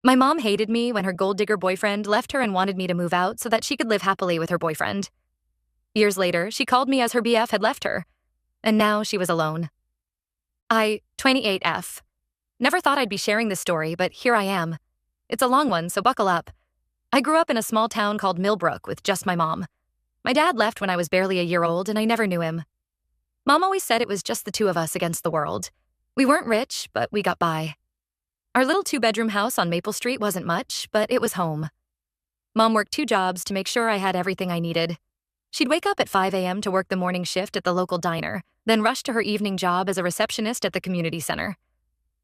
My mom hated me when her gold digger boyfriend left her and wanted me to move out so that she could live happily with her boyfriend. Years later, she called me as her BF had left her, and now she was alone. 28F. Never thought I'd be sharing this story, but here I am. It's a long one, so buckle up. I grew up in a small town called Millbrook with just my mom. My dad left when I was barely a year old, and I never knew him. Mom always said it was just the two of us against the world. We weren't rich, but we got by. Our little two-bedroom house on Maple Street wasn't much, but it was home. Mom worked 2 jobs to make sure I had everything I needed. She'd wake up at 5 a.m. to work the morning shift at the local diner, then rush to her evening job as a receptionist at the community center.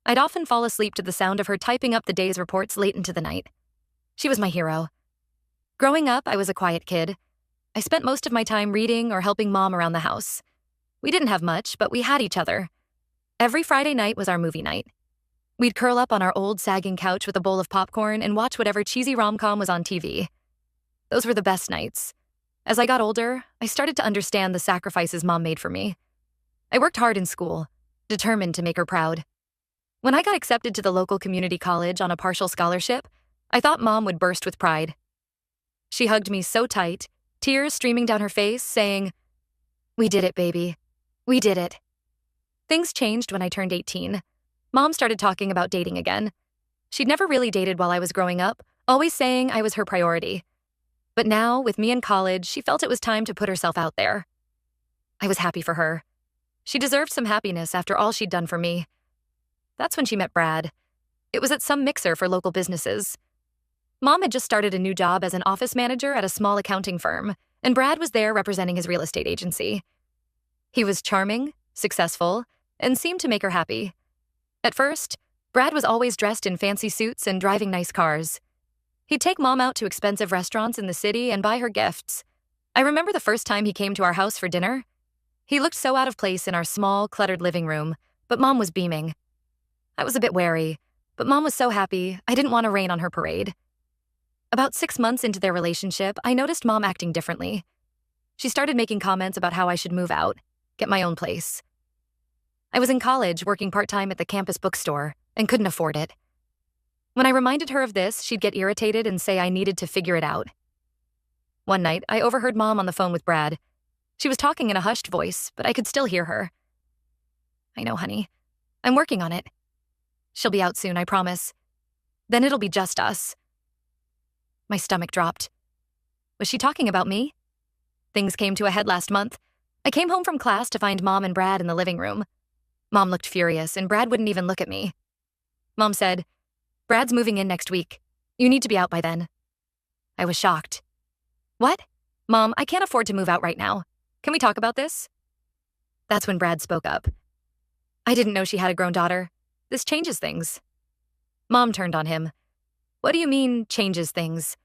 I'd often fall asleep to the sound of her typing up the day's reports late into the night. She was my hero. Growing up, I was a quiet kid. I spent most of my time reading or helping Mom around the house. We didn't have much, but we had each other. Every Friday night was our movie night. We'd curl up on our old sagging couch with a bowl of popcorn and watch whatever cheesy rom-com was on TV. Those were the best nights. As I got older, I started to understand the sacrifices Mom made for me. I worked hard in school, determined to make her proud. When I got accepted to the local community college on a partial scholarship, I thought Mom would burst with pride. She hugged me so tight, tears streaming down her face, saying, "We did it, baby. We did it." Things changed when I turned 18. Mom started talking about dating again. She'd never really dated while I was growing up, always saying I was her priority. But now, with me in college, she felt it was time to put herself out there. I was happy for her. She deserved some happiness after all she'd done for me. That's when she met Brad. It was at some mixer for local businesses. Mom had just started a new job as an office manager at a small accounting firm, and Brad was there representing his real estate agency. He was charming, successful, and seemed to make her happy. At first, Brad was always dressed in fancy suits and driving nice cars. He'd take Mom out to expensive restaurants in the city and buy her gifts. I remember the first time he came to our house for dinner. He looked so out of place in our small, cluttered living room, but Mom was beaming. I was a bit wary, but Mom was so happy, I didn't want to rain on her parade. About 6 months into their relationship, I noticed Mom acting differently. She started making comments about how I should move out, get my own place. I was in college working part-time at the campus bookstore and couldn't afford it. When I reminded her of this, she'd get irritated and say I needed to figure it out. One night, I overheard Mom on the phone with Brad. She was talking in a hushed voice, but I could still hear her. "I know, honey. I'm working on it. She'll be out soon, I promise. Then it'll be just us." My stomach dropped. Was she talking about me? Things came to a head last month. I came home from class to find Mom and Brad in the living room. Mom looked furious, and Brad wouldn't even look at me. Mom said, "Brad's moving in next week. You need to be out by then." I was shocked. "What? Mom, I can't afford to move out right now. Can we talk about this?" That's when Brad spoke up. "I didn't know she had a grown daughter. This changes things." Mom turned on him. "What do you mean, changes things?"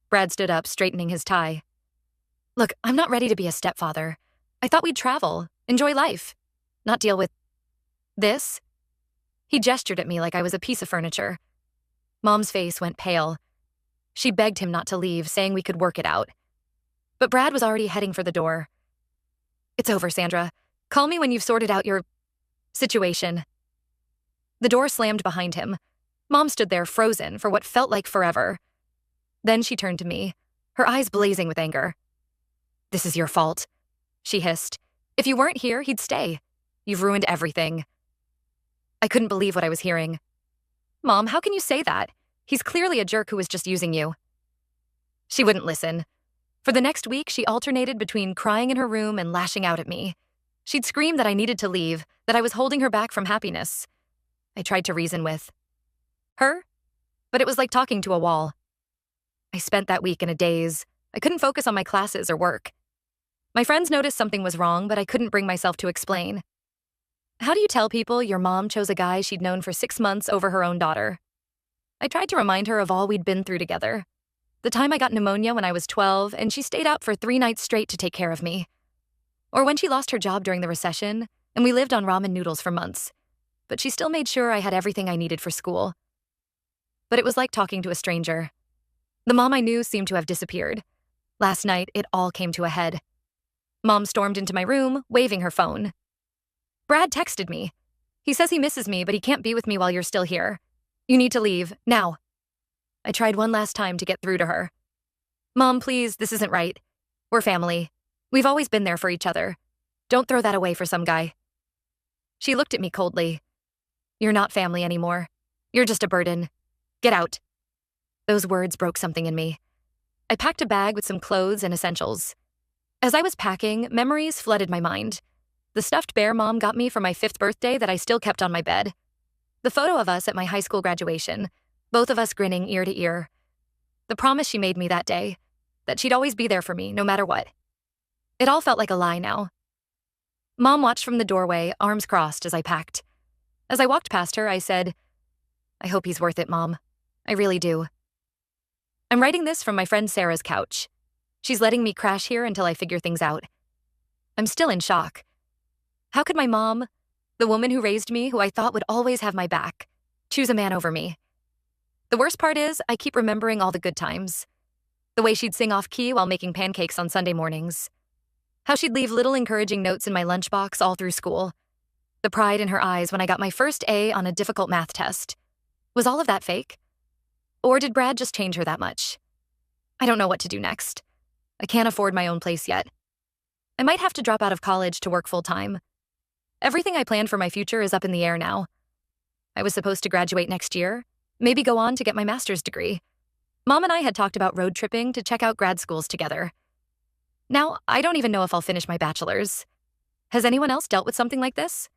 Brad stood up, straightening his tie. "Look, I'm not ready to be a stepfather. I thought we'd travel, enjoy life, not deal with this." He gestured at me like I was a piece of furniture. Mom's face went pale. She begged him not to leave, saying we could work it out. But Brad was already heading for the door. "It's over, Sandra. Call me when you've sorted out your situation." The door slammed behind him. Mom stood there frozen for what felt like forever. Then she turned to me, her eyes blazing with anger. "This is your fault," she hissed. "If you weren't here, he'd stay. You've ruined everything." I couldn't believe what I was hearing. "Mom, how can you say that? He's clearly a jerk who was just using you." She wouldn't listen. For the next week, she alternated between crying in her room and lashing out at me. She'd scream that I needed to leave, that I was holding her back from happiness. I tried to reason with her, but it was like talking to a wall. I spent that week in a daze. I couldn't focus on my classes or work. My friends noticed something was wrong, but I couldn't bring myself to explain. How do you tell people your mom chose a guy she'd known for 6 months over her own daughter? I tried to remind her of all we'd been through together. The time I got pneumonia when I was 12, and she stayed out for 3 nights straight to take care of me. Or when she lost her job during the recession, and we lived on ramen noodles for months. But she still made sure I had everything I needed for school. But it was like talking to a stranger. The mom I knew seemed to have disappeared. Last night, it all came to a head. Mom stormed into my room, waving her phone. "Brad texted me. He says he misses me, but he can't be with me while you're still here. You need to leave, now." I tried one last time to get through to her. Mom, please, this isn't right. We're family. We've always been there for each other. Don't throw that away for some guy. She looked at me coldly. You're not family anymore. You're just a burden. Get out. Those words broke something in me. I packed a bag with some clothes and essentials. As I was packing, memories flooded my mind. The stuffed bear Mom got me for my 5th birthday that I still kept on my bed. The photo of us at my high school graduation, both of us grinning ear to ear. The promise she made me that day, that she'd always be there for me, no matter what. It all felt like a lie now. Mom watched from the doorway, arms crossed, as I packed. As I walked past her, I said, I hope he's worth it, Mom. I really do. I'm writing this from my friend Sarah's couch. She's letting me crash here until I figure things out. I'm still in shock. How could my mom, the woman who raised me, who I thought would always have my back, choose a man over me? The worst part is, I keep remembering all the good times. The way she'd sing off key while making pancakes on Sunday mornings. How she'd leave little encouraging notes in my lunchbox all through school. The pride in her eyes when I got my first A on a difficult math test. Was all of that fake? Or did Brad just change her that much? I don't know what to do next. I can't afford my own place yet. I might have to drop out of college to work full-time. Everything I planned for my future is up in the air now. I was supposed to graduate next year, maybe go on to get my master's degree. Mom and I had talked about road tripping to check out grad schools together. Now, I don't even know if I'll finish my bachelor's. Has anyone else dealt with something like this?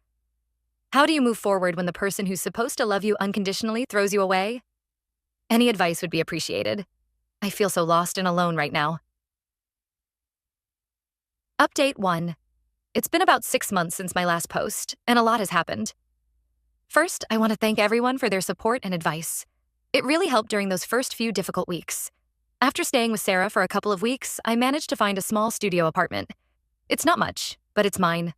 How do you move forward when the person who's supposed to love you unconditionally throws you away? Any advice would be appreciated. I feel so lost and alone right now. Update 1. It's been about 6 months since my last post, and a lot has happened. First, I want to thank everyone for their support and advice. It really helped during those first few difficult weeks. After staying with Sarah for a couple of weeks, I managed to find a small studio apartment. It's not much, but it's mine.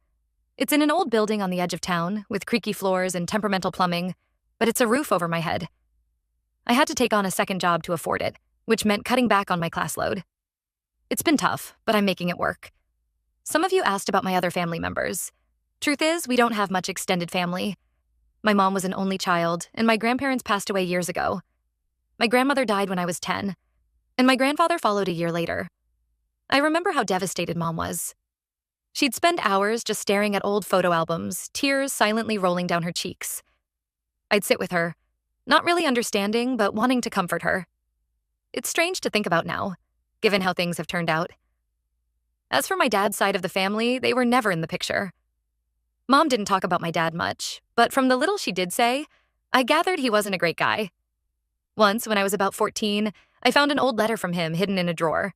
It's in an old building on the edge of town, with creaky floors and temperamental plumbing, but it's a roof over my head. I had to take on a second job to afford it, which meant cutting back on my class load. It's been tough, but I'm making it work. Some of you asked about my other family members. Truth is, we don't have much extended family. My mom was an only child, and my grandparents passed away years ago. My grandmother died when I was 10, and my grandfather followed a year later. I remember how devastated Mom was. She'd spend hours just staring at old photo albums, tears silently rolling down her cheeks. I'd sit with her, not really understanding, but wanting to comfort her. It's strange to think about now, given how things have turned out. As for my dad's side of the family, they were never in the picture. Mom didn't talk about my dad much, but from the little she did say, I gathered he wasn't a great guy. Once, when I was about 14, I found an old letter from him hidden in a drawer.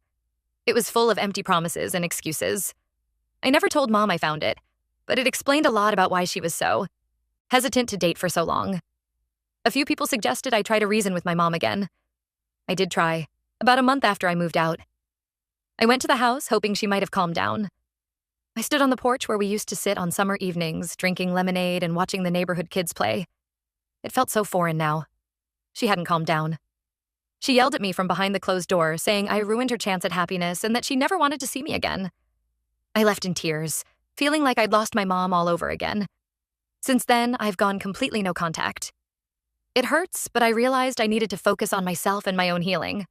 It was full of empty promises and excuses. I never told Mom I found it, but it explained a lot about why she was so hesitant to date for so long. A few people suggested I try to reason with my mom again. I did try, about a month after I moved out. I went to the house, hoping she might have calmed down. I stood on the porch where we used to sit on summer evenings, drinking lemonade and watching the neighborhood kids play. It felt so foreign now. She hadn't calmed down. She yelled at me from behind the closed door, saying I ruined her chance at happiness and that she never wanted to see me again. I left in tears, feeling like I'd lost my mom all over again. Since then, I've gone completely no contact. It hurts, but I realized I needed to focus on myself and my own healing.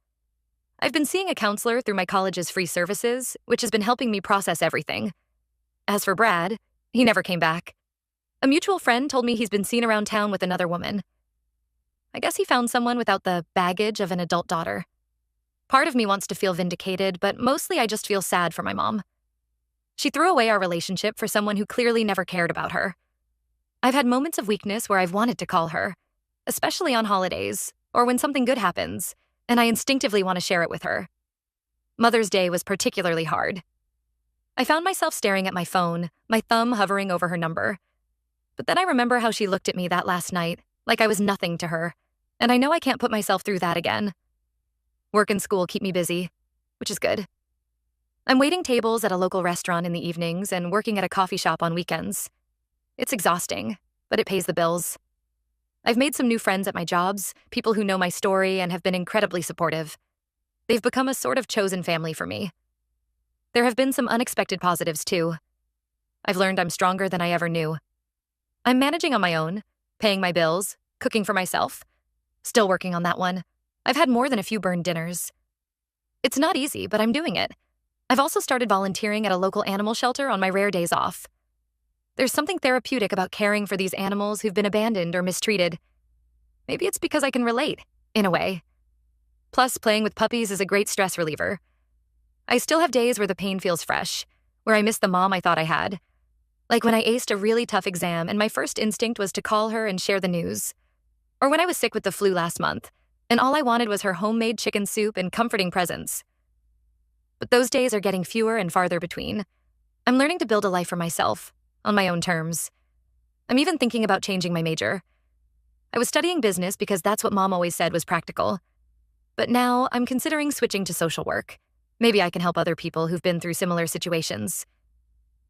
I've been seeing a counselor through my college's free services, which has been helping me process everything. As for Brad, he never came back. A mutual friend told me he's been seen around town with another woman. I guess he found someone without the baggage of an adult daughter. Part of me wants to feel vindicated, but mostly I just feel sad for my mom. She threw away our relationship for someone who clearly never cared about her. I've had moments of weakness where I've wanted to call her, especially on holidays, or when something good happens, and I instinctively want to share it with her. Mother's Day was particularly hard. I found myself staring at my phone, my thumb hovering over her number. But then I remember how she looked at me that last night, like I was nothing to her, and I know I can't put myself through that again. Work and school keep me busy, which is good. I'm waiting tables at a local restaurant in the evenings and working at a coffee shop on weekends. It's exhausting, but it pays the bills. I've made some new friends at my jobs, people who know my story and have been incredibly supportive. They've become a sort of chosen family for me. There have been some unexpected positives, too. I've learned I'm stronger than I ever knew. I'm managing on my own, paying my bills, cooking for myself. Still working on that one. I've had more than a few burned dinners. It's not easy, but I'm doing it. I've also started volunteering at a local animal shelter on my rare days off. There's something therapeutic about caring for these animals who've been abandoned or mistreated. Maybe it's because I can relate, in a way. Plus, playing with puppies is a great stress reliever. I still have days where the pain feels fresh, where I miss the mom I thought I had. Like when I aced a really tough exam and my first instinct was to call her and share the news. Or when I was sick with the flu last month, and all I wanted was her homemade chicken soup and comforting presence. But those days are getting fewer and farther between. I'm learning to build a life for myself, on my own terms. I'm even thinking about changing my major. I was studying business because that's what Mom always said was practical. But now I'm considering switching to social work. Maybe I can help other people who've been through similar situations.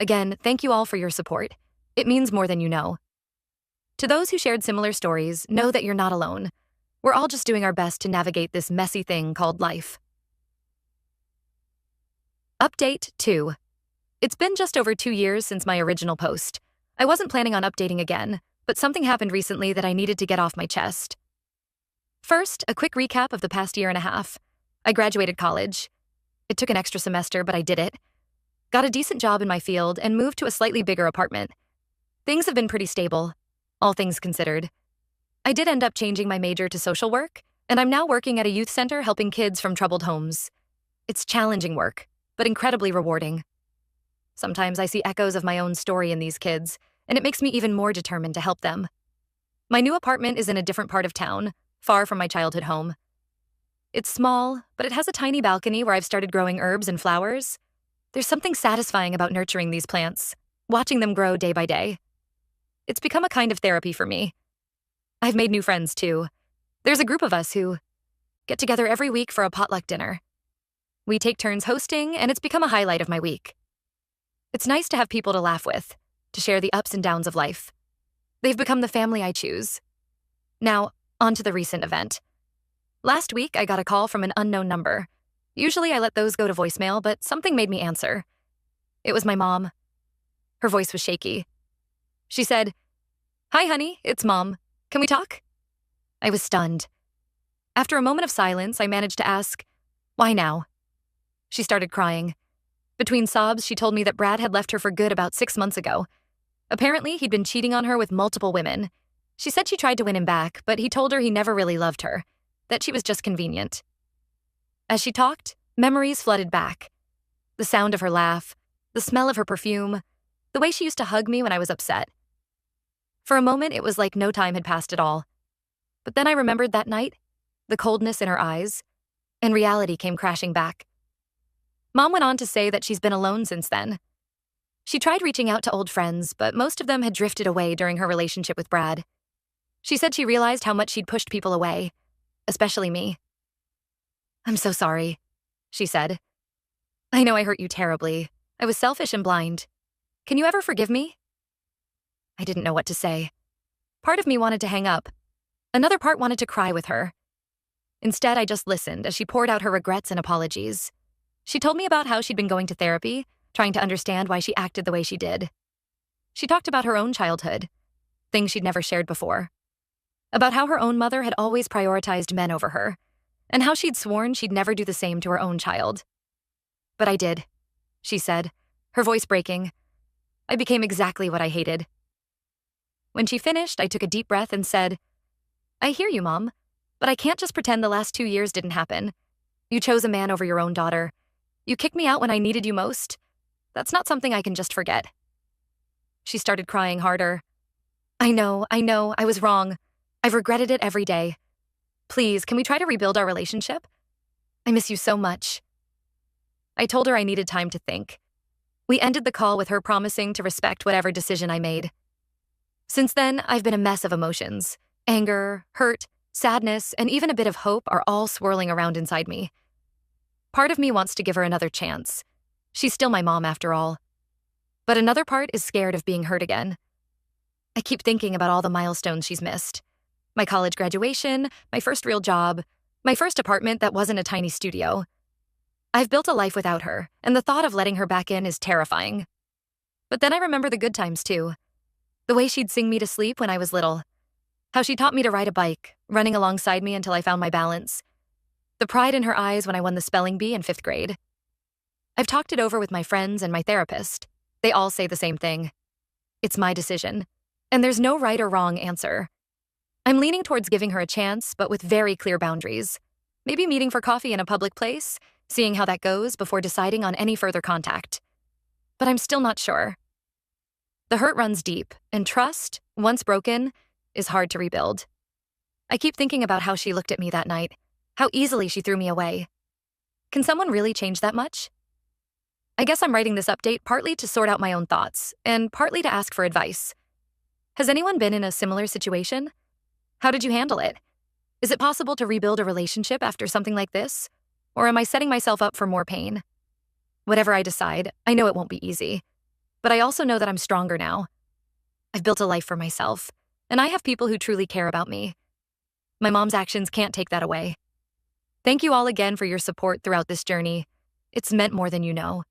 Again, thank you all for your support. It means more than you know. To those who shared similar stories, know that you're not alone. We're all just doing our best to navigate this messy thing called life. Update 2. It's been just over 2 years since my original post. I wasn't planning on updating again, but something happened recently that I needed to get off my chest. First, a quick recap of the past year and a half. I graduated college. It took an extra semester, but I did it. Got a decent job in my field and moved to a slightly bigger apartment. Things have been pretty stable, all things considered. I did end up changing my major to social work, and I'm now working at a youth center helping kids from troubled homes. It's challenging work, but incredibly rewarding. Sometimes I see echoes of my own story in these kids, and it makes me even more determined to help them. My new apartment is in a different part of town, far from my childhood home. It's small, but it has a tiny balcony where I've started growing herbs and flowers. There's something satisfying about nurturing these plants, watching them grow day by day. It's become a kind of therapy for me. I've made new friends, too. There's a group of us who get together every week for a potluck dinner. We take turns hosting, and it's become a highlight of my week. It's nice to have people to laugh with, to share the ups and downs of life. They've become the family I choose. Now, on to the recent event. Last week, I got a call from an unknown number. Usually I let those go to voicemail, but something made me answer. It was my mom. Her voice was shaky. She said, "Hi, honey, it's Mom. Can we talk?" I was stunned. After a moment of silence, I managed to ask, "Why now?" She started crying. Between sobs, she told me that Brad had left her for good about 6 months ago. Apparently, he'd been cheating on her with multiple women. She said she tried to win him back, but he told her he never really loved her, that she was just convenient. As she talked, memories flooded back. The sound of her laugh, the smell of her perfume, the way she used to hug me when I was upset. For a moment, it was like no time had passed at all. But then I remembered that night, the coldness in her eyes, and reality came crashing back. Mom went on to say that she's been alone since then. She tried reaching out to old friends, but most of them had drifted away during her relationship with Brad. She said she realized how much she'd pushed people away, especially me. "I'm so sorry," she said. "I know I hurt you terribly. I was selfish and blind. Can you ever forgive me?" I didn't know what to say. Part of me wanted to hang up. Another part wanted to cry with her. Instead, I just listened as she poured out her regrets and apologies. She told me about how she'd been going to therapy, trying to understand why she acted the way she did. She talked about her own childhood, things she'd never shared before. About how her own mother had always prioritized men over her, and how she'd sworn she'd never do the same to her own child. "But I did," she said, her voice breaking. "I became exactly what I hated." When she finished, I took a deep breath and said, "I hear you, Mom, but I can't just pretend the last 2 years didn't happen. You chose a man over your own daughter. You kicked me out when I needed you most. That's not something I can just forget." She started crying harder. I know, I was wrong. I've regretted it every day. Please, can we try to rebuild our relationship? I miss you so much." I told her I needed time to think. We ended the call with her promising to respect whatever decision I made. Since then, I've been a mess of emotions. Anger, hurt, sadness, and even a bit of hope are all swirling around inside me. Part of me wants to give her another chance. She's still my mom after all. But another part is scared of being hurt again. I keep thinking about all the milestones she's missed. My college graduation, my first real job, my first apartment that wasn't a tiny studio. I've built a life without her, and the thought of letting her back in is terrifying. But then I remember the good times too. The way she'd sing me to sleep when I was little. How she taught me to ride a bike, running alongside me until I found my balance. The pride in her eyes when I won the spelling bee in 5th grade. I've talked it over with my friends and my therapist. They all say the same thing. It's my decision, and there's no right or wrong answer. I'm leaning towards giving her a chance, but with very clear boundaries. Maybe meeting for coffee in a public place, seeing how that goes before deciding on any further contact. But I'm still not sure. The hurt runs deep, and trust, once broken, is hard to rebuild. I keep thinking about how she looked at me that night, how easily she threw me away. Can someone really change that much? I guess I'm writing this update partly to sort out my own thoughts, and partly to ask for advice. Has anyone been in a similar situation? How did you handle it? Is it possible to rebuild a relationship after something like this? Or am I setting myself up for more pain? Whatever I decide, I know it won't be easy. But I also know that I'm stronger now. I've built a life for myself, and I have people who truly care about me. My mom's actions can't take that away. Thank you all again for your support throughout this journey. It's meant more than you know.